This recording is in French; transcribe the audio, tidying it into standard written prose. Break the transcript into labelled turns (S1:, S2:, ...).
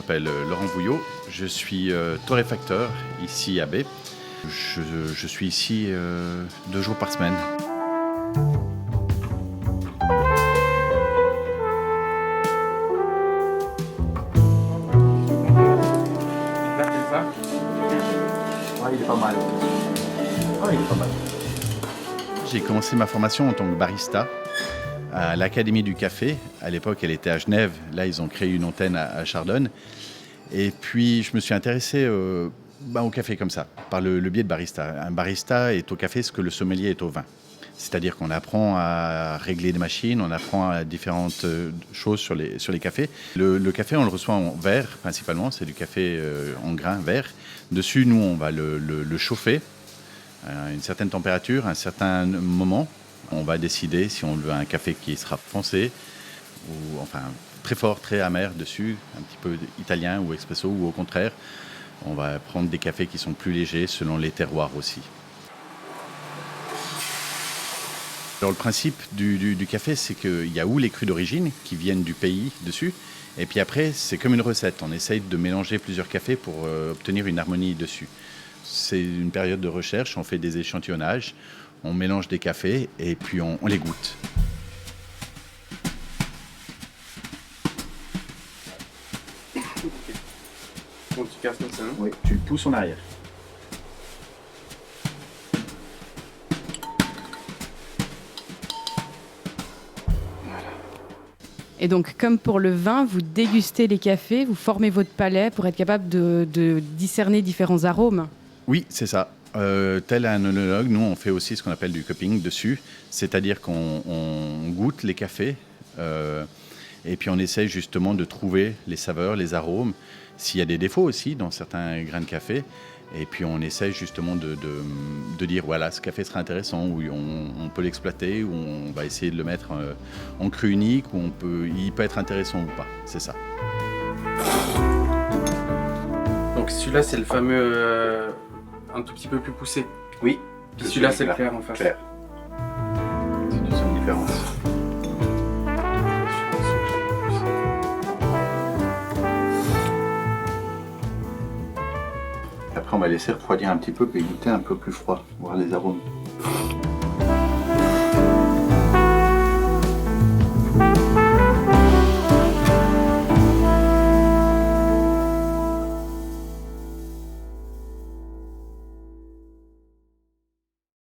S1: m'appelle Laurent Vouillot, je suis torréfacteur ici à Bay. Je suis ici 2 jours par semaine.
S2: Il est pas mal. Il est pas mal.
S1: J'ai commencé ma formation en tant que barista à l'Académie du Café. À l'époque, elle était à Genève. Là, ils ont créé une antenne à Chardonne. Et puis, je me suis intéressé au café comme ça, par le biais de barista. Un barista est au café ce que le sommelier est au vin. C'est-à-dire qu'on apprend à régler des machines, on apprend à différentes choses sur les cafés. Le café, on le reçoit en verre principalement, c'est du café en grains vert. Dessus, nous, on va le chauffer à une certaine température, à un certain moment. On va décider si on veut un café qui sera foncé, ou enfin très fort, très amer dessus, un petit peu italien ou espresso, ou au contraire, on va prendre des cafés qui sont plus légers selon les terroirs aussi. Alors, le principe du café, c'est qu'il y a les crus d'origine qui viennent du pays dessus, et puis après, c'est comme une recette. On essaye de mélanger plusieurs cafés pour obtenir une harmonie dessus. C'est une période de recherche, on fait des échantillonnages, on mélange des cafés et puis on les goûte.
S3: Donc tu casses comme ça, hein?
S1: Oui, tu le pousses en arrière.
S4: Et donc, comme pour le vin, vous dégustez les cafés, vous formez votre palais pour être capable de discerner différents arômes.
S1: Oui, c'est ça. Tel un œnologue, nous, on fait aussi ce qu'on appelle du cupping dessus. C'est-à-dire qu'on goûte les cafés et puis on essaye justement de trouver les saveurs, les arômes, s'il y a des défauts aussi dans certains grains de café. Et puis on essaye justement de dire, voilà, ce café sera intéressant, ou on peut l'exploiter, ou on va essayer de le mettre en cru unique, ou il peut être intéressant ou pas. C'est ça.
S3: Donc celui-là c'est le fameux un tout petit peu plus poussé.
S1: Oui.
S3: Puis celui-là c'est le clair en face.
S1: Clair. C'est une seule différence. Après, on va laisser refroidir un petit peu, puis goûter un peu plus froid, voir les arômes.